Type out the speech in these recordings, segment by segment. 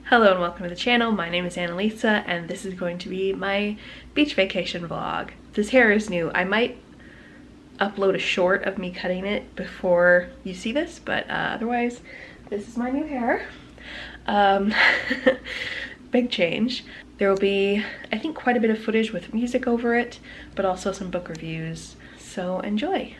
Hello and welcome to the channel. My name is Annalisa and this is going to be my beach vacation vlog. This hair is new. I might upload a short of me cutting it before you see this, but otherwise this is my new hair. Big change. There will be, I think, quite a bit of footage with music over it, but also some book reviews, so enjoy.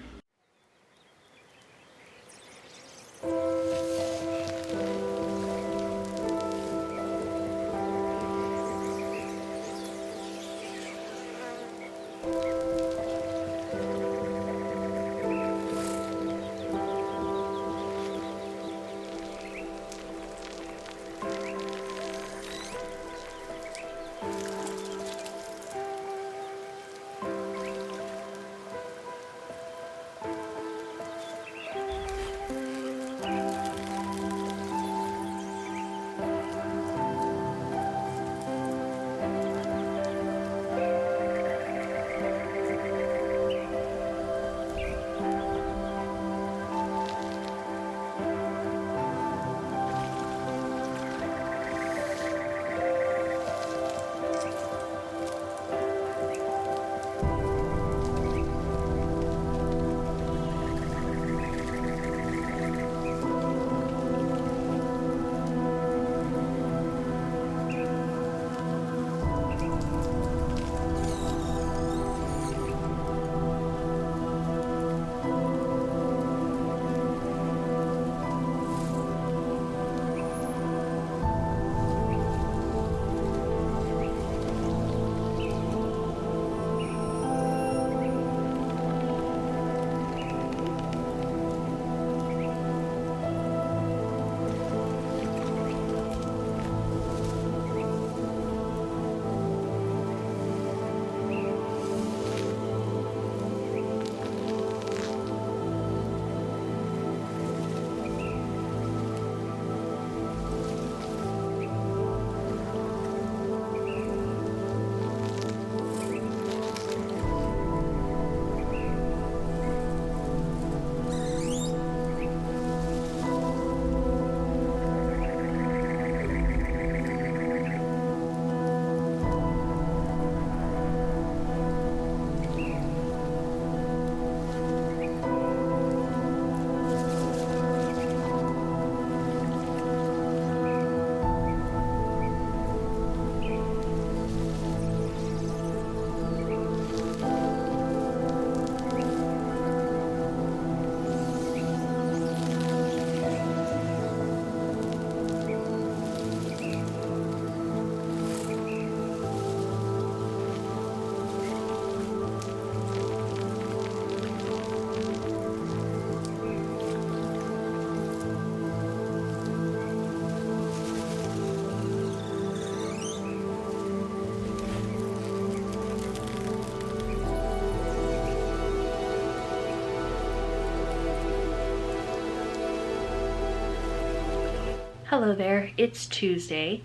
Hello there, it's Tuesday.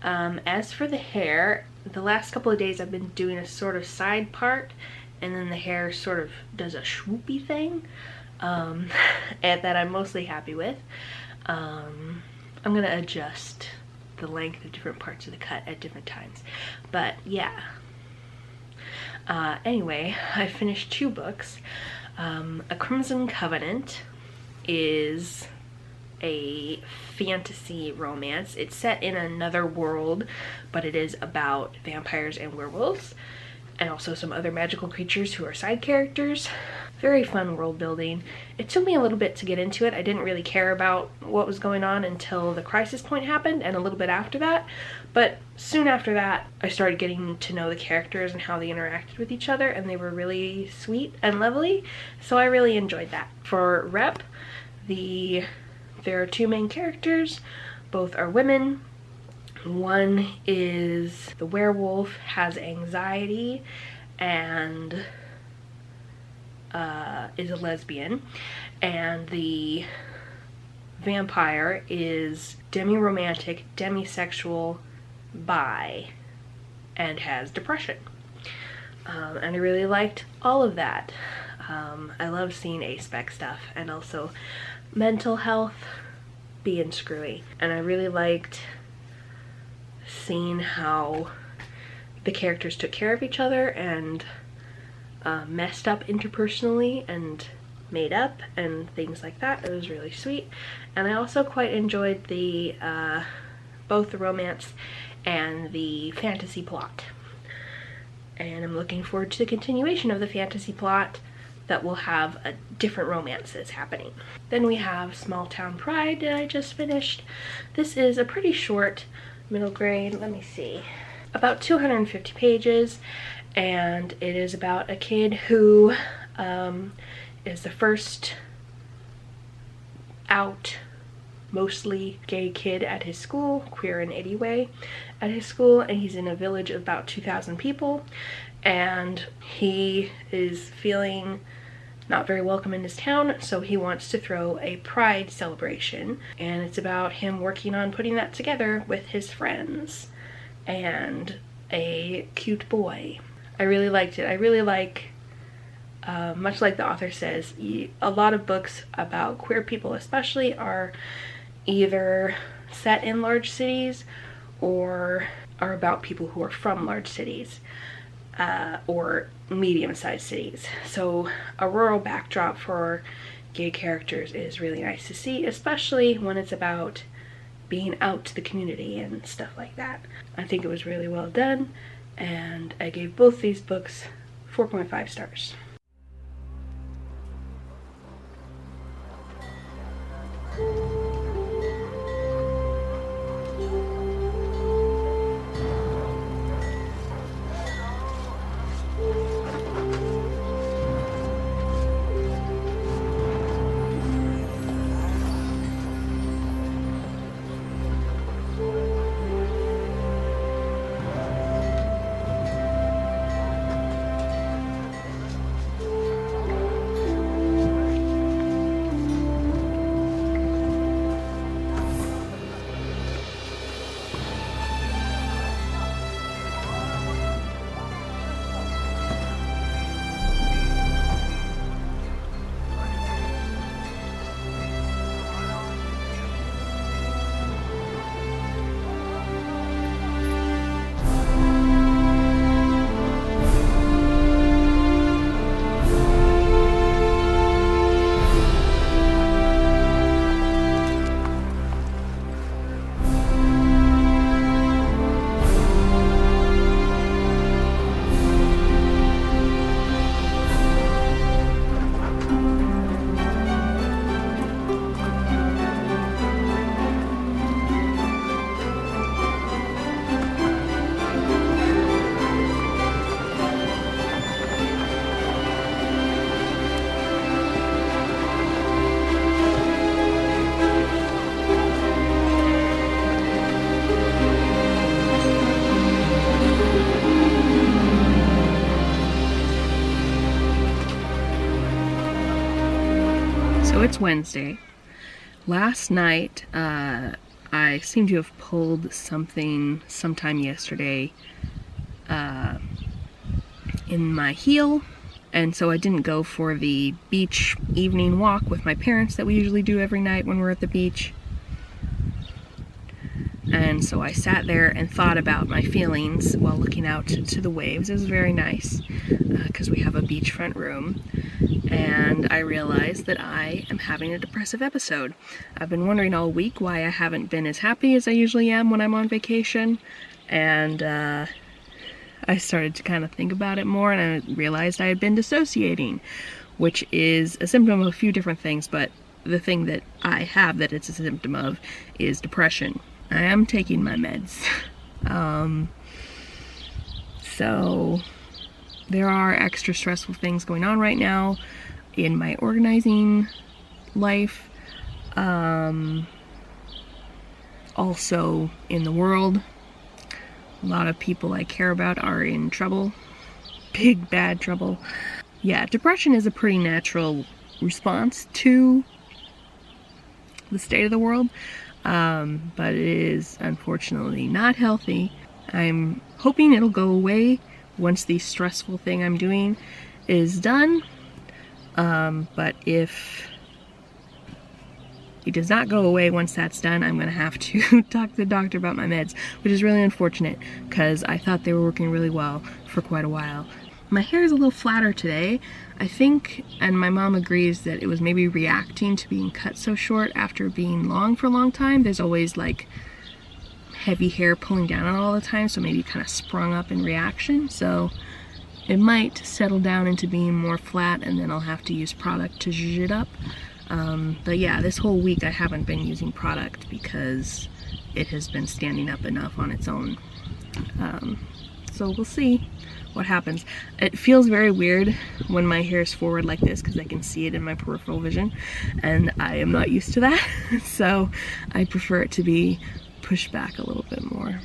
As for the hair, the last couple of days I've been doing a sort of side part and then the hair sort of does a swoopy thing and that I'm mostly happy with. I'm gonna adjust the length of different parts of the cut at different times, but yeah. Anyway, I finished 2 books. A Crimson Covenant is a fantasy romance. It's set in another world, but it is about vampires and werewolves and also some other magical creatures who are side characters. Very fun world building. It took me a little bit to get into it. I didn't really care about what was going on until the crisis point happened and a little bit after that, but soon after that I started getting to know the characters and how they interacted with each other, and they were really sweet and lovely, so I really enjoyed that. For rep, there are 2 main characters. Both are women. One is the werewolf, has anxiety, and is a lesbian. And the vampire is demi-romantic, demisexual, bi, and has depression. And I really liked all of that. I love seeing A-spec stuff and also mental health being screwy. And I really liked seeing how the characters took care of each other and messed up interpersonally and made up and things like that. It was really sweet. And I also quite enjoyed the both the romance and the fantasy plot. And I'm looking forward to the continuation of the fantasy plot that will have different romances happening. Then we have Small Town Pride that I just finished. This is a pretty short middle grade, let me see, about 250 pages, and it is about a kid who is the first out mostly gay kid at his school, queer in any way, at his school, and he's in a village of about 2,000 people, and he is feeling not very welcome in his town, so he wants to throw a pride celebration, and it's about him working on putting that together with his friends and a cute boy. I really liked it. I really like, much like the author says, a lot of books about queer people especially are either set in large cities or are about people who are from large cities or medium-sized cities. So a rural backdrop for gay characters is really nice to see, especially when it's about being out to the community and stuff like that. I think it was really well done, and I gave both these books 4.5 stars. It's Wednesday. Last night, I seem to have pulled something sometime yesterday in my heel, and so I didn't go for the beach evening walk with my parents that we usually do every night when we're at the beach. And so I sat there and thought about my feelings while looking out to the waves. It was very nice because we have a beachfront room, and I realized that I am having a depressive episode. I've been wondering all week why I haven't been as happy as I usually am when I'm on vacation, and I started to kind of think about it more, and I realized I had been dissociating, which is a symptom of a few different things, but the thing that I have that it's a symptom of is depression. I am taking my meds. So there are extra stressful things going on right now in my organizing life, also in the world. A lot of people I care about are in trouble, big bad trouble. Yeah, depression is a pretty natural response to the state of the world, but it is unfortunately not healthy. I'm hoping it'll go away once the stressful thing I'm doing is done, but if It does not go away once that's done. I'm gonna have to talk to the doctor about my meds, which is really unfortunate because I thought they were working really well for quite a while. My hair is a little flatter today, I think, and my mom agrees that it was maybe reacting to being cut so short after being long for a long time. There's always like heavy hair pulling down on it all the time, so maybe it kind of sprung up in reaction. So it might settle down into being more flat, and then I'll have to use product to zhuzh it up. But yeah, this whole week I haven't been using product because it has been standing up enough on its own. So we'll see what happens. It feels very weird when my hair is forward like this because I can see it in my peripheral vision, and I am not used to that. So I prefer it to be pushed back a little bit more.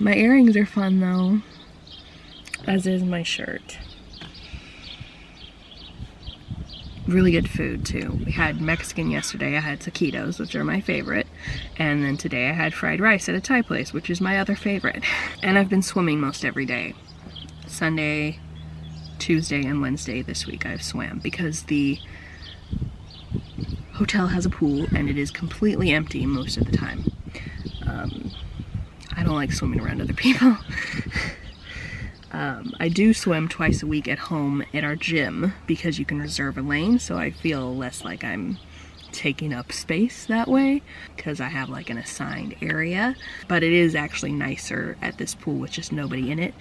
My earrings are fun though, as is my shirt. Really good food too. We had Mexican yesterday. I had taquitos, which are my favorite, and then today I had fried rice at a Thai place, which is my other favorite. And I've been swimming most every day. Sunday, Tuesday, and Wednesday this week I've swam because the hotel has a pool and it is completely empty most of the time. I don't like swimming around other people. I do swim twice a week at home at our gym because you can reserve a lane, so I feel less like I'm taking up space that way because I have like an assigned area. But it is actually nicer at this pool with just nobody in it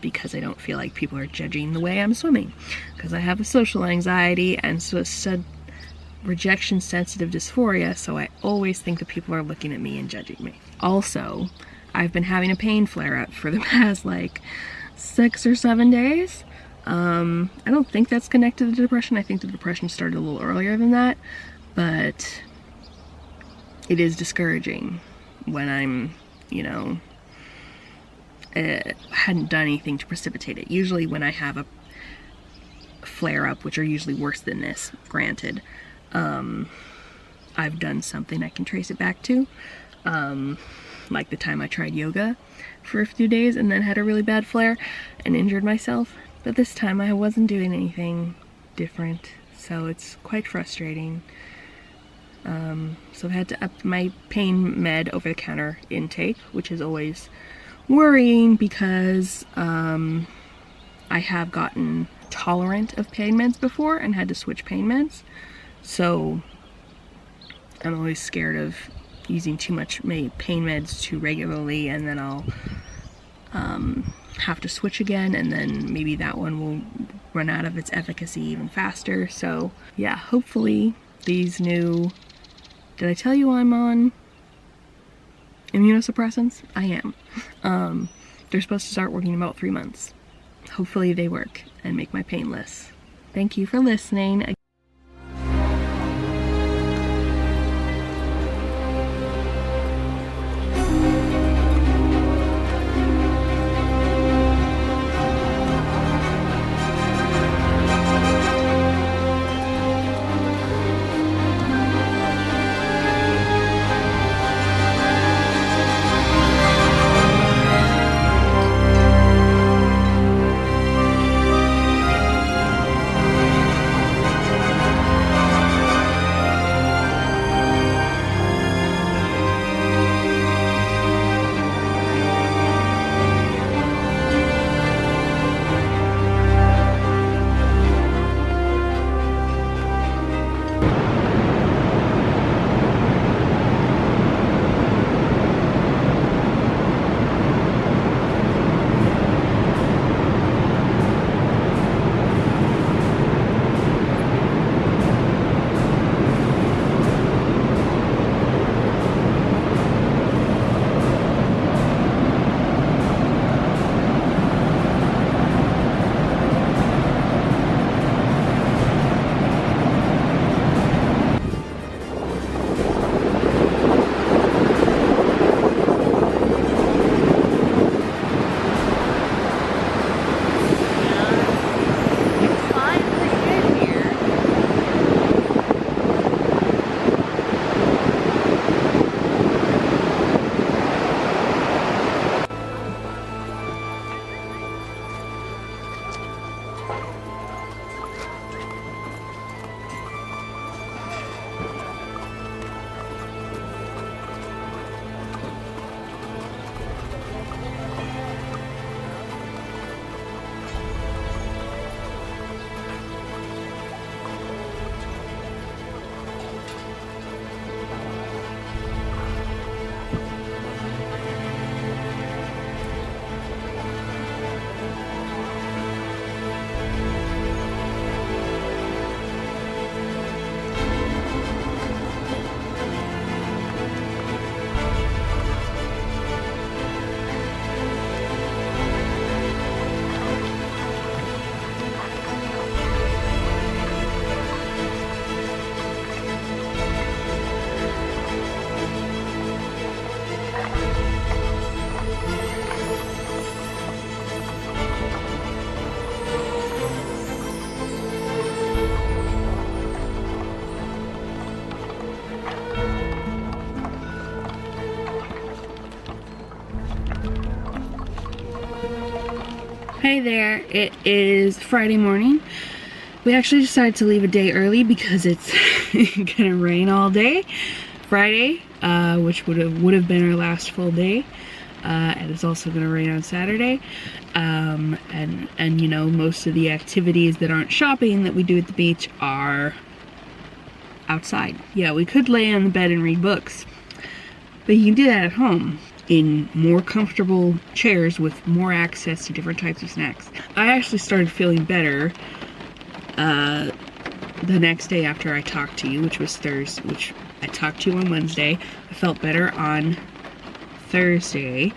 because I don't feel like people are judging the way I'm swimming, because I have a social anxiety and so rejection sensitive dysphoria, so I always think that people are looking at me and judging me. Also, I've been having a pain flare up for the past like 6 or 7 days. I don't think that's connected to depression. I think the depression started a little earlier than that, but it is discouraging when I'm, you know, hadn't done anything to precipitate it. Usually when I have a flare up, which are usually worse than this, granted, I've done something I can trace it back to. Like the time I tried yoga for a few days and then had a really bad flare and injured myself. But this time I wasn't doing anything different, so it's quite frustrating. So I've had to up my pain med over-the-counter intake, which is always worrying because I have gotten tolerant of pain meds before and had to switch pain meds. So I'm always scared of using too much pain meds too regularly, and then I'll have to switch again, and then maybe that one will run out of its efficacy even faster. So yeah, hopefully these new, did I tell you I'm on immunosuppressants? I am. They're supposed to start working in about 3 months. Hopefully they work and make my pain less. Thank you for listening. Hey there, it is Friday morning. We actually decided to leave a day early because it's gonna rain all day Friday, which would have been our last full day, and it's also gonna rain on Saturday. And you know, most of the activities that aren't shopping that we do at the beach are outside. Yeah, we could lay on the bed and read books, but you can do that at home in more comfortable chairs with more access to different types of snacks. I actually started feeling better the next day after I talked to you, which was Thursday, which I talked to you on Wednesday. I felt better on Thursday.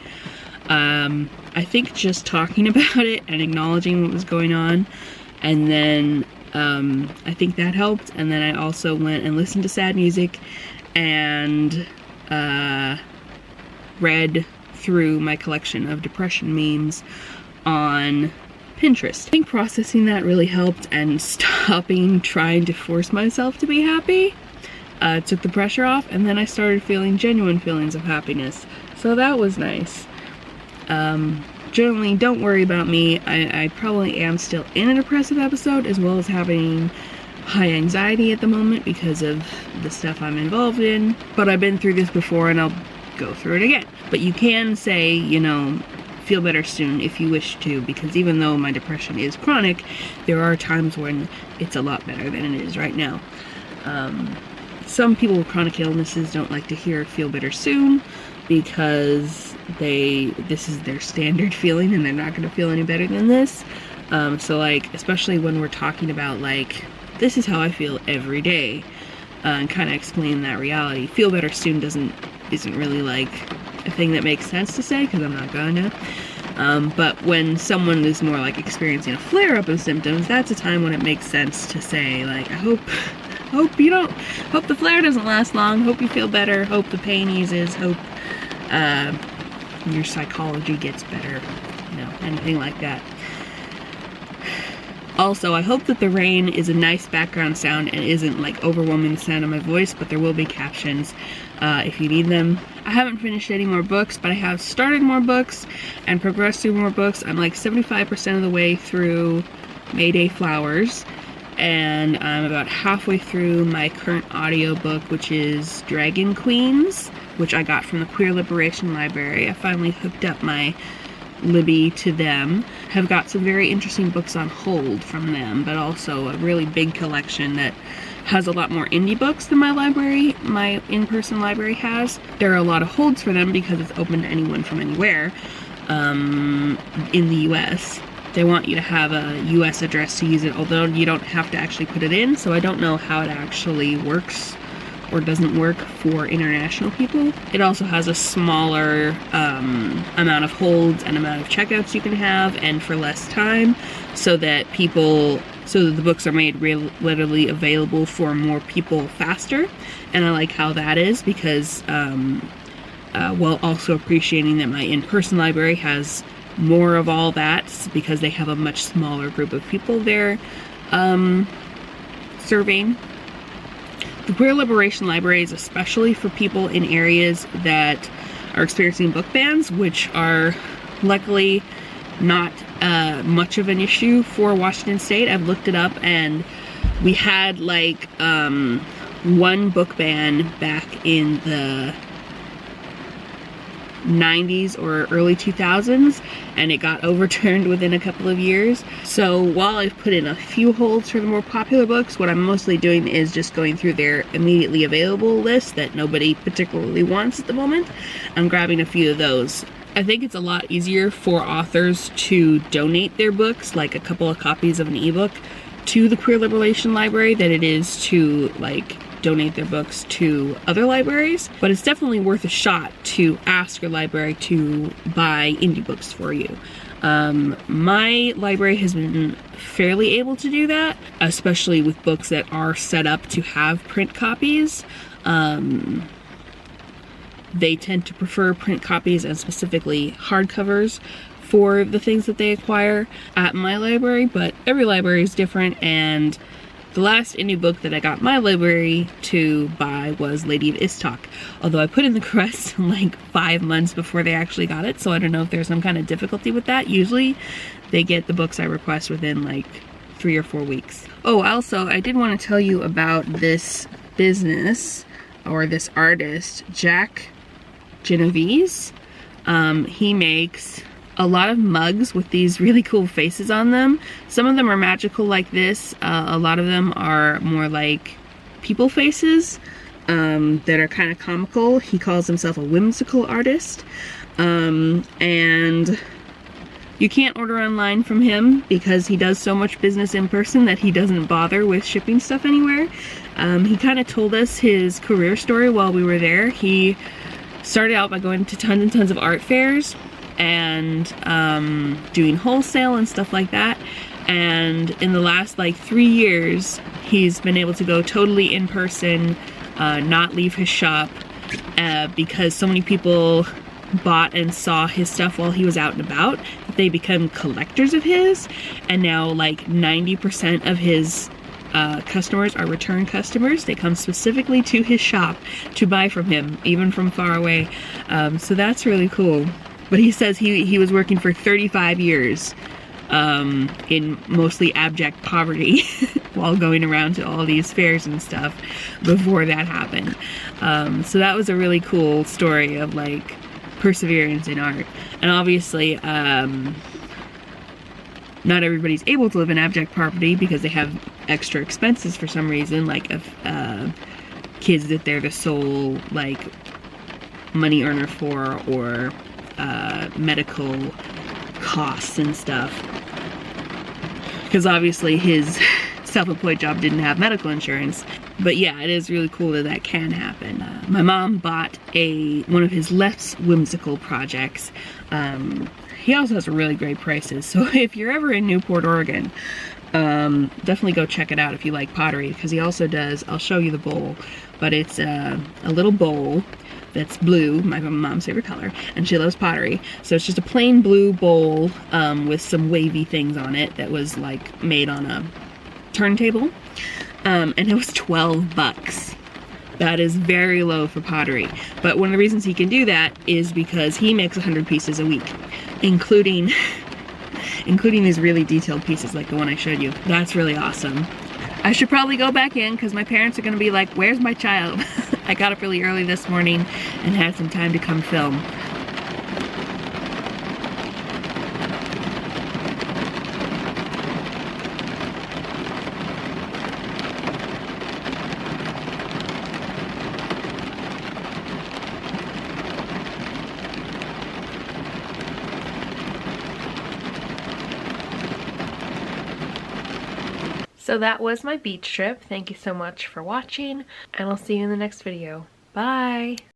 I think just talking about it and acknowledging what was going on, and then I think that helped. And then I also went and listened to sad music and read through my collection of depression memes on Pinterest. I think processing that really helped, and stopping trying to force myself to be happy took the pressure off, and then I started feeling genuine feelings of happiness. So that was nice. Generally, don't worry about me. I probably am still in a depressive episode, as well as having high anxiety at the moment because of the stuff I'm involved in. But I've been through this before, and I'll go through it again. But you can say, you know, feel better soon if you wish to, because even though my depression is chronic, there are times when it's a lot better than it is right now. Some people with chronic illnesses don't like to hear feel better soon because this is their standard feeling and they're not going to feel any better than this. So like, especially when we're talking about like, this is how I feel every day, and kind of explain that reality. Feel better soon isn't really like a thing that makes sense to say, because I'm not gonna. But when someone is more like experiencing a flare-up of symptoms, that's a time when it makes sense to say like, I hope the flare doesn't last long, hope you feel better, hope the pain eases, hope your psychology gets better, you know, anything like that. Also, I hope that the rain is a nice background sound and isn't like overwhelming the sound of my voice, but there will be captions if you need them. I haven't finished any more books, but I have started more books and progressed through more books. I'm like 75% of the way through Mayday Flowers, and I'm about halfway through my current audiobook, which is Dragon Queens, which I got from the Queer Liberation Library. I finally hooked up my Libby to them. Have got some very interesting books on hold from them, but also a really big collection that has a lot more indie books than my in-person library has. There are a lot of holds for them because it's open to anyone from anywhere in the US. They want you to have a US address to use it, although you don't have to actually put it in, so I don't know how it actually works or doesn't work for international people. It also has a smaller amount of holds and amount of checkouts you can have, and for less time, so that the books are made readily available for more people faster. And I like how that is, because while also appreciating that my in-person library has more of all that, because they have a much smaller group of people there serving. The Queer Liberation Library is especially for people in areas that are experiencing book bans, which are luckily not much of an issue for Washington State. I've looked it up, and we had like one book ban back in the 90s or early 2000s, and it got overturned within a couple of years. So while I've put in a few holds for the more popular books, what I'm mostly doing is just going through their immediately available list that nobody particularly wants at the moment. I'm grabbing a few of those. I think it's a lot easier for authors to donate their books, like a couple of copies of an ebook, to the Queer Liberation Library than it is to like donate their books to other libraries. But it's definitely worth a shot to ask your library to buy indie books for you. My library has been fairly able to do that, especially with books that are set up to have print copies. They tend to prefer print copies, and specifically hardcovers, for the things that they acquire at my library, but every library is different, and The last indie book that I got my library to buy was Lady of Istok, although I put in the request like 5 months before they actually got it, so I don't know if there's some kind of difficulty with that. Usually they get the books I request within like 3 or 4 weeks. Oh, also, I did want to tell you about this business, or this artist, Jack Genovese. He makes a lot of mugs with these really cool faces on them. Some of them are magical like this. A lot of them are more like people faces that are kind of comical. He calls himself a whimsical artist. And you can't order online from him because he does so much business in person that he doesn't bother with shipping stuff anywhere. He kind of told us his career story while we were there. He started out by going to tons and tons of art fairs and doing wholesale and stuff like that. And in the last like 3 years, he's been able to go totally in person, not leave his shop, because so many people bought and saw his stuff while he was out and about. They become collectors of his, and now like 90% of his customers are return customers. They come specifically to his shop to buy from him, even from far away. So that's really cool. But he says he was working for 35 years in mostly abject poverty while going around to all these fairs and stuff before that happened. So that was a really cool story of like perseverance in art. And obviously not everybody's able to live in abject poverty because they have extra expenses for some reason, like kids that they're the sole like money earner for, or medical costs and stuff, because obviously his self-employed job didn't have medical insurance. But yeah, it is really cool that that can happen. My mom bought one of his less whimsical projects. He also has really great prices, so if you're ever in Newport, Oregon, definitely go check it out if you like pottery, because he also does, I'll show you the bowl, but it's a little bowl that's blue, my mom's favorite color, and she loves pottery. So it's just a plain blue bowl with some wavy things on it that was like made on a turntable, and it was 12 bucks. That is very low for pottery. But one of the reasons he can do that is because he makes 100 pieces a week, including these really detailed pieces like the one I showed you. That's really awesome. I should probably go back in because my parents are gonna be like, where's my child? I got up really early this morning and had some time to come film. So that was my beach trip. Thank you so much for watching, and I'll see you in the next video. Bye!